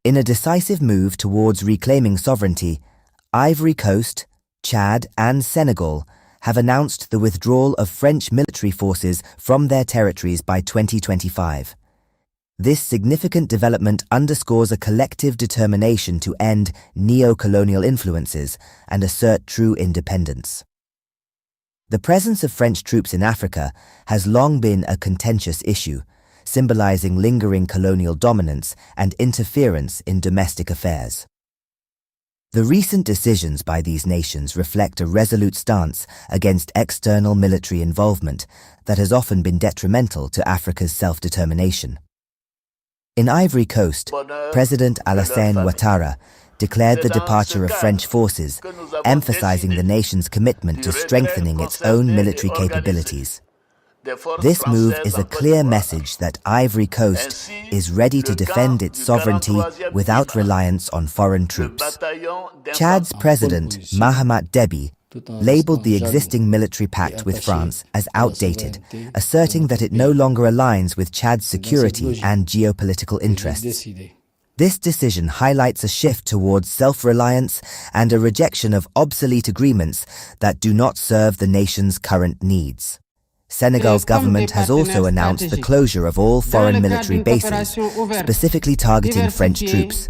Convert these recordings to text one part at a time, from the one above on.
In a decisive move towards reclaiming sovereignty, Ivory Coast, Chad, and Senegal have announced the withdrawal of French military forces from their territories by 2025. This significant development underscores a collective determination to end neocolonial influences and assert true independence. The presence of French troops in Africa has long been a contentious issue, symbolizing lingering colonial dominance and interference in domestic affairs. The recent decisions by these nations reflect a resolute stance against external military involvement that has often been detrimental to Africa's self-determination. In Ivory Coast, President Alassane Ouattara declared the departure of French forces, emphasizing the nation's commitment to strengthening its own military capabilities. This move is a clear message that Ivory Coast is ready to defend its sovereignty without reliance on foreign troops. Chad's president, Mahamat Deby, labeled the existing military pact with France as outdated, asserting that it no longer aligns with Chad's security and geopolitical interests. This decision highlights a shift towards self-reliance and a rejection of obsolete agreements that do not serve the nation's current needs. Senegal's government has also announced the closure of all foreign military bases, specifically targeting French troops.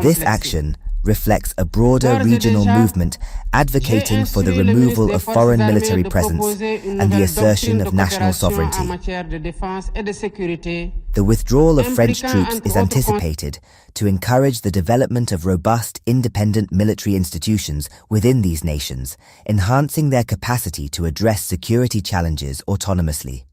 This action reflects a broader regional movement advocating for the removal of foreign military presence and the assertion of national sovereignty. The withdrawal of French troops is anticipated to encourage the development of robust, independent military institutions within these nations, enhancing their capacity to address security challenges autonomously.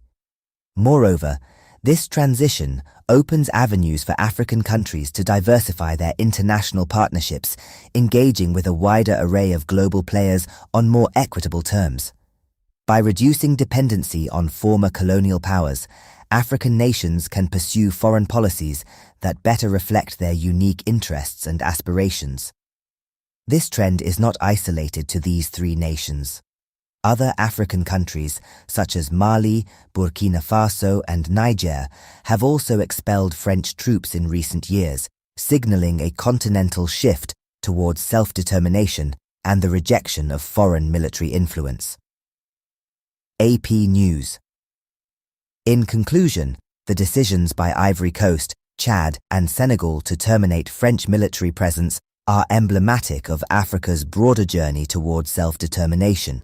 Moreover, this transition opens avenues for African countries to diversify their international partnerships, engaging with a wider array of global players on more equitable terms. By reducing dependency on former colonial powers, African nations can pursue foreign policies that better reflect their unique interests and aspirations. This trend is not isolated to these three nations. Other African countries, such as Mali, Burkina Faso, and Niger, have also expelled French troops in recent years, signaling a continental shift towards self-determination and the rejection of foreign military influence. AP News. In conclusion, the decisions by Ivory Coast, Chad, and Senegal to terminate French military presence are emblematic of Africa's broader journey towards self-determination.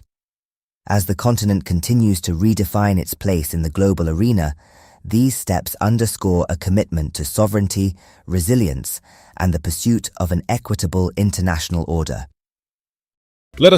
As the continent continues to redefine its place in the global arena, these steps underscore a commitment to sovereignty, resilience, and the pursuit of an equitable international order. Let us